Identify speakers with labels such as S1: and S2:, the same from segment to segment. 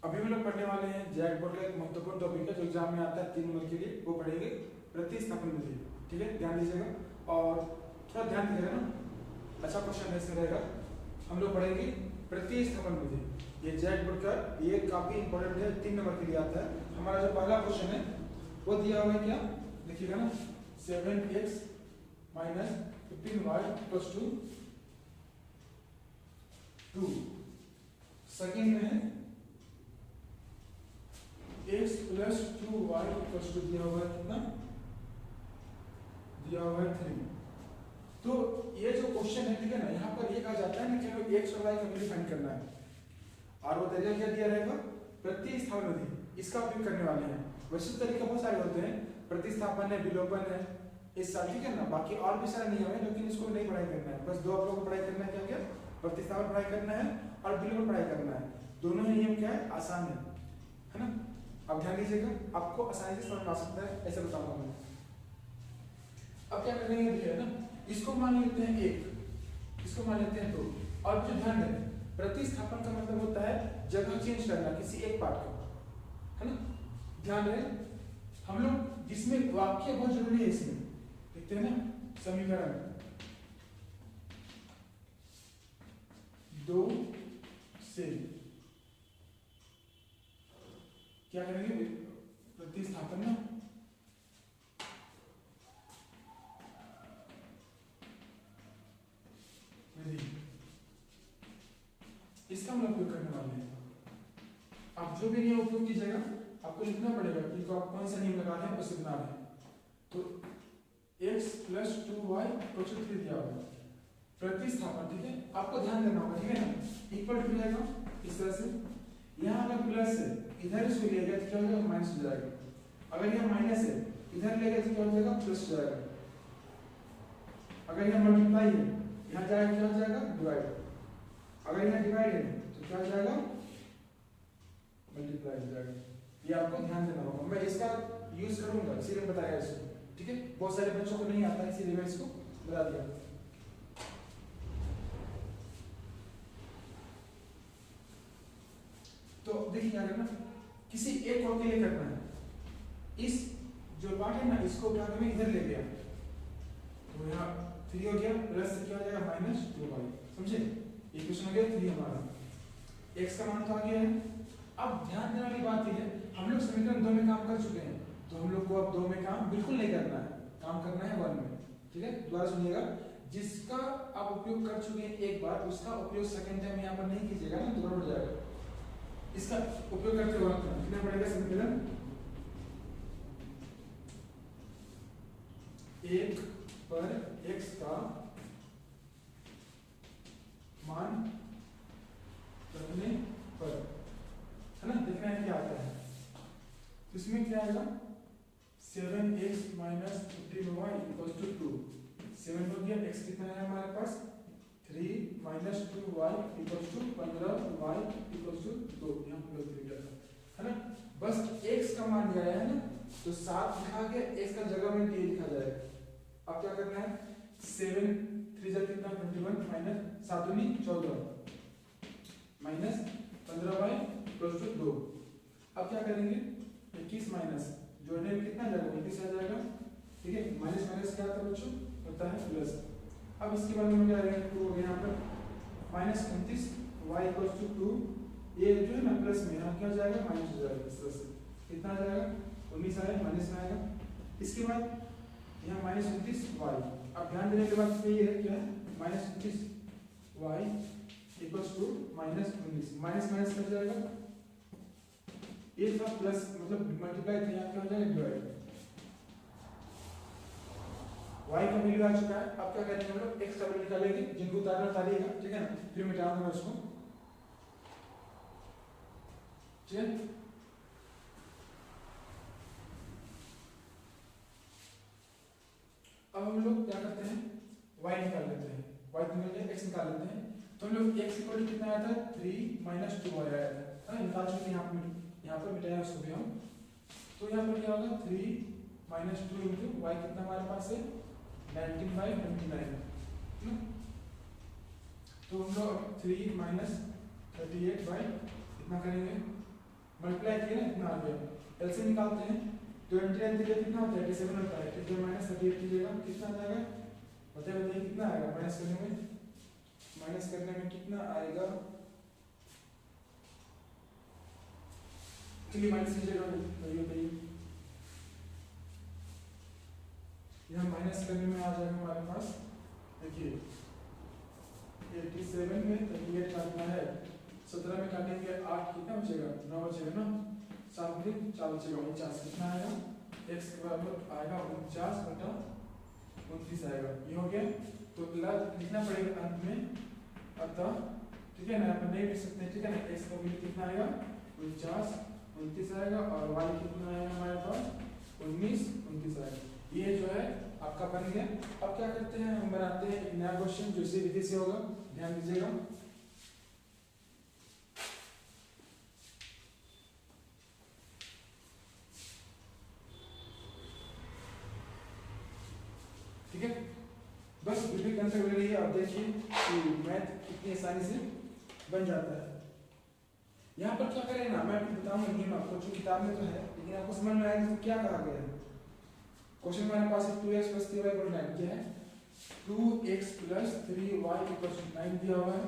S1: अभी हम लोग पढ़ने वाले हैं जैकबोर्ड का एक महत्वपूर्ण टॉपिक है जो एग्जाम में आता है 3 नंबर के लिए, वो पढ़ेंगे प्रतिस्थापन विधि। ठीक है, ध्यान दीजिएगा और थोड़ा ध्यान दीजिएगा ना, अच्छा क्वेश्चन ऐसे रहेगा। हम लोग पढ़ेंगे प्रतिस्थापन विधि। ये जैकबोर्ड का ये काफी इंपॉर्टेंट है, 3 नंबर के लिए आता है। हमारा जो पहला क्वेश्चन है वो दिया हुआ है, क्या देखिएगा ना, 7x minus 15y plus 2। Second में है x प्लस 2y प्लस 2 दिया हुआ है, कितना दिया हुआ है 3। तो ये जो क्वेश्चन है, ठीक है ना, यहाँ पर ये कहा जाता है ना कि हमें x और y का वैल्यू फाइंड करना है और वो तरीका क्या दिया रहेगा, प्रतिस्थापन विधि, इसका उपयोग करने वाले हैं। वैसे तरीके बहुत सारे होते हैं, प्रतिस्थापन है, विलोपन है, इस साल, ठीक है ना, बाकी और भी सारे नियम है, लेकिन इसको नहीं पढ़ाई करना है। बस दो आप लोगों को पढ़ाई करना है, क्या क्या, प्रतिस्थापन पढ़ाई करना है और विलोपन पढ़ाई करना है। दोनों ही नियम क्या है, आसान है ना। अब ध्यान दीजिएगा, आपको आसानी से समझ में आ सकता है, ऐसे बताऊंगा मैं। अब क्या करेंगे, देखिए ना, इसको मान लेते हैं 1, इसको मान लेते हैं 2। और जो ध्यान दें, प्रतिस्थापन का मतलब होता है जगह चेंज करना किसी एक पार्ट का, है ना। ध्यान रहे, हम लोग जिसमें वाक्य बहुत जरूरी है, इसमें देखते हैं ना, समीकरण 2 से क्या करेंगे, प्रतिस्थापन ना, इसका हम उपयोग करने वाले हैं। आप जो भी नियम उपयोग कीजिएगा, आपको लिखना पड़ेगा कि तो आप कौन सा नियम लगा रहे हैं, उसे बना रहे हैं। तो x प्लस 2y प्लस 3 दिया होगा, प्रतिस्थापन, ठीक है, आपको ध्यान देना होगा, ठीक है ना। इक्वल टू जाएगा इस तरह से, यहाँ अगर प्लस है इधर इसको ले गया तो क्या हो जाएगा, माइनस हो जाएगा। अगर यहाँ माइनस है इधर ले गया तो क्या हो जाएगा, प्लस हो जाएगा। अगर यहाँ मल्टीप्लाई है यहाँ जाएगा, क्या हो जाएगा, डिवाइड। अगर यहाँ डिवाइड है तो क्या हो जाएगा, मल्टीप्लाई हो जाएगा। ये आपको ध्यान देना होगा, मैं इसका यूज करूंगा, इसीलिए बताया इसको, ठीक है। बहुत सारे बच्चों को नहीं आता है, इसीलिए मैं इसको बता दिया। तो देखिए क्या करना, किसी एक को के लिए करना है। इस जो पार्ट है ना, इसको क्या हमें इधर ले गया तो यहाँ 3 हो गया, प्लस से क्या हो जाएगा, माइनस 2y, समझे। ये क्वेश्चन हो गया 3 हमारा, x का मान तो आ गया है। अब ध्यान देने वाली बात यह है, हम लोग समीकरण 2 में काम कर चुके हैं, तो हम लोग को अब 2 में काम बिल्कुल नहीं करना है, काम करना है 1 में, ठीक है। दोबारा सुनिएगा, जिसका आप उपयोग कर चुके हैं एक बार, उसका उपयोग सेकंड टाइम यहाँ पर नहीं कीजिएगा ना, तो गड़बड़ हो जाएगा। इसका उपयोग करते वक्त कितना पड़ेगा, समीकरण 1 पर x का मान रखने पर, है ना, देखना है क्या आता है। तो इसमें क्या आएगा, 7x minus 15y equal to 2। 7 हो गया, x कितना है हमारे पास 3 minus 2y equal to 15y equal to 2। यहाँ पर गलती किया था, है ना। बस x का मान दिया है ना, तो 7 लिखा गया, x का जगह में d लिखा जाएगा। अब क्या करना है, 7 3 जा कितना 21 माइनस 7 दूनी 14 माइनस 15y प्लस 2। अब क्या करेंगे, 21 माइनस जोड़ने में कितना जाएगा, 29 आ जाएगा, ठीक है। माइनस माइनस क्या आता है बच्चों, होता है प्लस। अब इसके बाद में क्या आएगा, 2 हो गया यहाँ पर, माइनस 29 y इक्वल्स टू 2। ये जो है ना प्लस में, यहाँ क्या जाएगा, माइनस हो जाएगा, इस तरह से कितना आ जाएगा, 19 आएगा, माइनस में आएगा। इसके बाद यहाँ माइनस 29 y। अब ध्यान देने के बाद ये है क्या है, minus 29 y equals to minus 19, minus minus cut जाएगा, ये था प्लस, मतलब मल्टीप्लाई था, यहाँ क्या हो जाएगा, डिवाइड। y का वैल्यू आ चुका है। अब क्या करेंगे हम लोग, x का वैल्यू निकालेंगे, जिनको उतारना उतारिएगा, ठीक है ना, फिर मिटा दूंगा उसको, ठीक है। अब हम लोग क्या करते हैं, y निकाल लेते हैं, y निकाल के x निकाल लेते हैं। तो हम लोग x इक्वल कितना आया था, 3 माइनस 2y आया था, है, निकाल चुके हैं। यहाँ पर मिटाया उसको भी हम, तो यहाँ पर क्या होगा, 3 माइनस 2 इंटू y कितना हमारे पास है, 19/29। तो हम लोग 3 माइनस 38 बाई कितना करेंगे, मल्टीप्लाई किया ना इतना आ गया, एलसीएम निकालते हैं 20 एंड 3 कितना होता है 87 होता है, ठीक है माइनस 38 कीजिएगा कितना आ जाएगा बताइए कितना आएगा, माइनस करने में कितना आएगा, चलिए माइनस कीजिएगा बताइए, यहाँ माइनस करने में आ जाएगा हमारे पास देखिए 87 में 38 काटना है, 17 में काटेंगे 8 कितना बचेगा 9 बचेगा ना, 7 में 4 बचेगा 49 कितना आएगा x के बराबर आएगा 49 बटा 29 आएगा, ये हो गया। तो लिखना पड़ेगा अंत में अतः, ठीक है ना, अपन नहीं लिख सकते ठीक है ना, x का वैल्यू कितना आएगा 49 29 आएगा और y कितना आएगा हमारे पास 19 29 आएगा, ये जो है आपका बन गया। अब क्या करते हैं हम बनाते हैं एक नया क्वेश्चन जो इसी विधि से होगा, ध्यान दीजिएगा। ठीक है बस विधि कंसेप्ट ले लीजिए, अब देखिए कि मैथ कितनी आसानी से बन जाता है। यहाँ पर क्या करें ना, मैं आपको बताऊंगा नियम आपको जो किताब में तो है लेकिन आपको समझ में आएगा तो क्या कहा गया है। क्वेश्चन हमारे पास 2x + 3y = 9 क्या है 2x + 3y = 9 दिया हुआ है,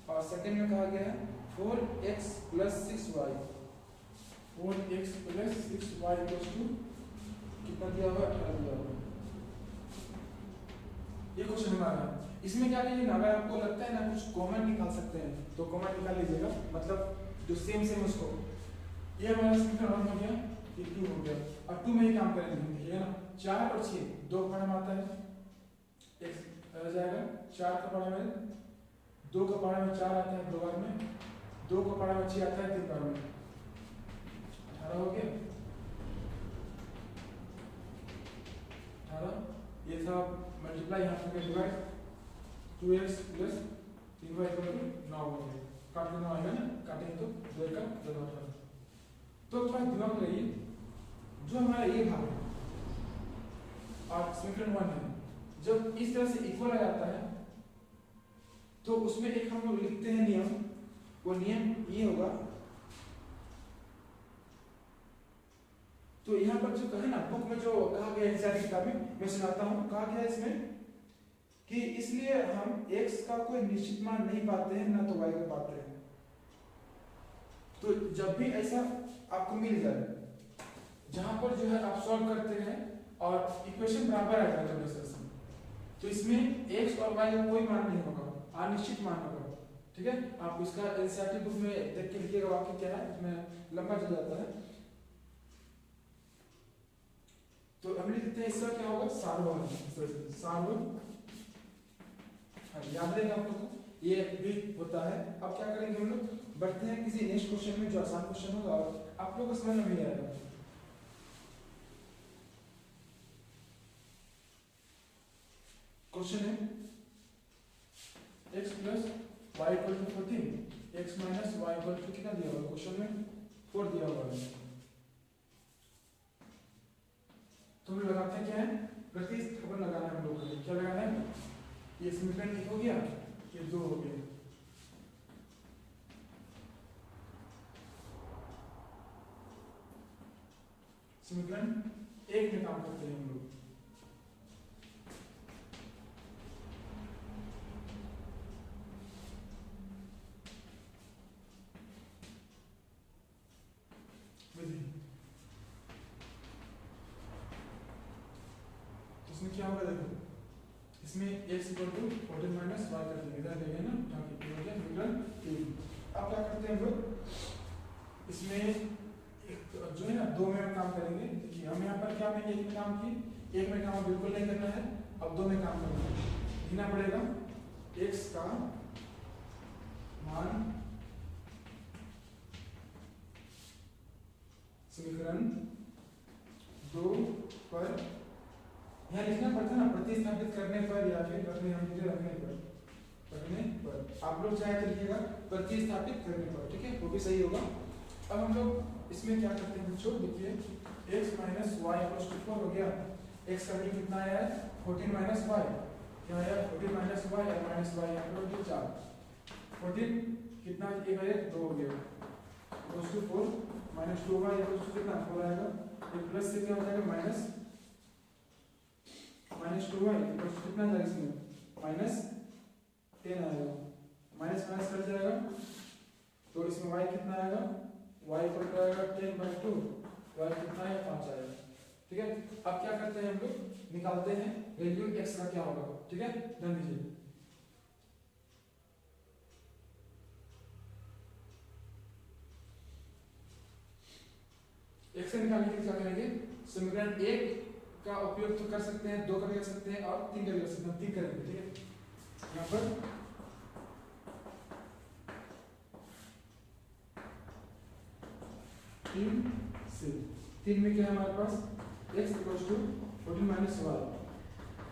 S1: और सेकंड में कहा गया है 4x + 6y 4x + 6y = कितना दिया हुआ है 18 दिया हुआ है, ये क्वेश्चन हमारा है। इसमें क्या कीजिए ना, अगर आपको लगता है ना कुछ कॉमन निकाल सकते हैं तो कॉमन निकाल लीजिएगा, मतलब जो सेम उसको, ये हमारा समीकरण 1 हो गया, ये 2 हो गया। अब 2 में ही काम करेंगे हम, देखिए ना 4 और 6 2 का पारा आता है, x रह जाएगा 4 का पारा में 2 का पारा में 4 आता है 2 बार में, 2 का पारा में 6 आता है 3 बार में, 18 हो गया 18। ये था मल्टीप्लाई, यहाँ पर डिवाइड 2x + 3y = 9 हो गया, काट देना आएगा ना, काटेंगे तो 2 का 2 18। तो थोड़ा दिमाग लगाइए, जो हमारा ये भाग है और समीकरण 1 है, जब इस तरह से इक्वल आ जाता है तो उसमें एक हम लोग लिखते हैं नियम, वो नियम ये होगा। तो यहाँ पर जो कहे ना बुक में जो कहा गया है किताब में, मैं सुनाता हूँ, कहा गया इसमें कि इसलिए हम x का कोई निश्चित मान नहीं पाते हैं ना तो y का पाते हैं। तो जब भी ऐसा आपको मिल जाए जहां पर जो है आप सॉल्व करते हैं और इक्वेशन बराबर आ जाता है, तो इसमें x और y का कोई मान नहीं होगा, अनिश्चित मान होगा, ठीक है। आप इसका एनसीईआरटी बुक में देख के लिखिएगा वाक्य क्या है, इसमें लंबा चल जाता है। तो हम लिखते हैं इसका क्या होगा सार्वभौम, सार्वभौम याद रहेगा आप लोगों को, ये भी होता है। अब क्या करेंगे हम लोग, बढ़ते हैं किसी नेक्स्ट क्वेश्चन में जो आसान क्वेश्चन होगा और आप लोगों को समझ में नहीं आएगा। क्वेश्चन है x + y = 14, x - y = कितना दिया हुआ है क्वेश्चन में 4 दिया हुआ है। तो हम लगाते हैं क्या है, प्रतिस्थापन लगाना है हम लोग को, क्या लगाना है, ये समीकरण 1 हो गया, ये 2 हो गया। समीकरण 1 में काम करते हैं हम लोग। इसमें क्या होगा देखो, इसमें x = 14 - y कर देंगे, इधर देंगे ना, ताकि हो गया समीकरण 3। अब क्या करते हैं हम लोग, इसमें जो है ना 2 में हम काम करेंगे। देखिए हम यहाँ पर क्या में 1 में काम किए, 1 में काम बिल्कुल नहीं करना है, अब 2 में काम करना है। लिखना पड़ेगा x का मान समीकरण 2 पर, यहाँ लिखना पड़ता है ना प्रतिस्थापित करने पर या फिर रखने पर, आप लोग चाहे तो लिखिएगा प्रतिस्थापित करने पर, ठीक है, वो भी सही होगा। अब हम लोग इसमें क्या करते हैं बच्चों, देखिए x - y = 4 हो गया, x का वैल्यू कितना आया है 14 - y, क्या आया 14 - y और -y यहाँ पर 4, 14 कितना 1 2 हो गया, 4 - माइनस 2y इक्वल टू कितना 4 आएगा, ये प्लस से क्या हो जाएगा माइनस 2y इक्वल टू कितना जाएगा इसमें माइनस 10 आएगा, माइनस माइनस कट जाएगा तो इसमें y कितना आएगा, y इक्वल टू आएगा 10/2, y कितना है 5 आएगा। ठीक है, अब क्या करते हैं हम लोग निकालते हैं वैल्यू x का क्या होगा। ठीक है, ध्यान दीजिए x से निकालने के लिए क्या करेंगे, समीकरण 1 का उपयोग तो कर सकते हैं, 2 का भी कर सकते हैं और 3 का भी कर सकते हैं, 3 करेंगे। ठीक है, यहाँ पर 3 से 3 में क्या है हमारे पास x equals to 14 minus y,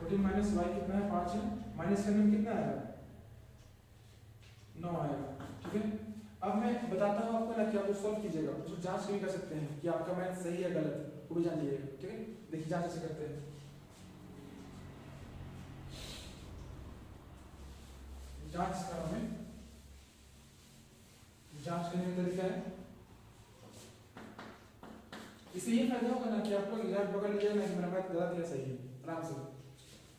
S1: 14 minus y कितना है 5 है, माइनस करने में कितना आएगा 9 आएगा। ठीक है, अब मैं बताता हूँ आपको ना कि आप सॉल्व कीजिएगा, उसको जांच भी कर सकते हैं कि आपका मैथ सही है गलत, वो भी जान लीजिएगा। ठीक है, देखिए जांच कैसे करते हैं। जांच का हमें जांच करने का तरीका है, इससे ये फायदा होगा ना कि आप लोग याद पकड़ लीजिएगा ना कि मेरा मैथ गलत है सही है आराम से।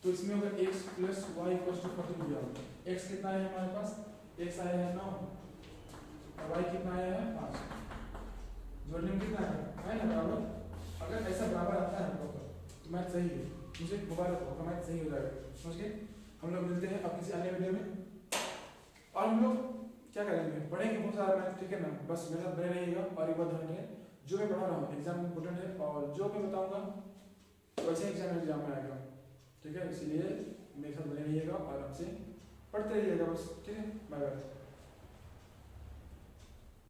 S1: तो इसमें अगर x plus Y equals to 14 दिया हो, x कितना है हमारे पास, x आया है 9 और y कितना आया है 5, जोड़ने में कितना है ना बराबर। अगर ऐसा बराबर आता है प्रॉपर तो मैथ सही है, मुझे मुबारक हो, मैथ सही हो जाएगा। समझ गए, हम लोग मिलते हैं अब किसी अन्य वीडियो में, और हम लोग क्या करेंगे पढ़ेंगे बहुत सारा मैथ। ठीक है ना, बस मेरे साथ बने रहिएगा और एक बात ध्यान रखें, जो मैं पढ़ा रहा हूँ एग्जाम इंपोर्टेंट है और जो मैं बताऊंगा वैसे एग्जाम में आएगा। ठीक है, इसलिए मेरे साथ बने रहिएगा और हमसे पढ़ते रहिएगा बस। ठीक है, बाय बाय।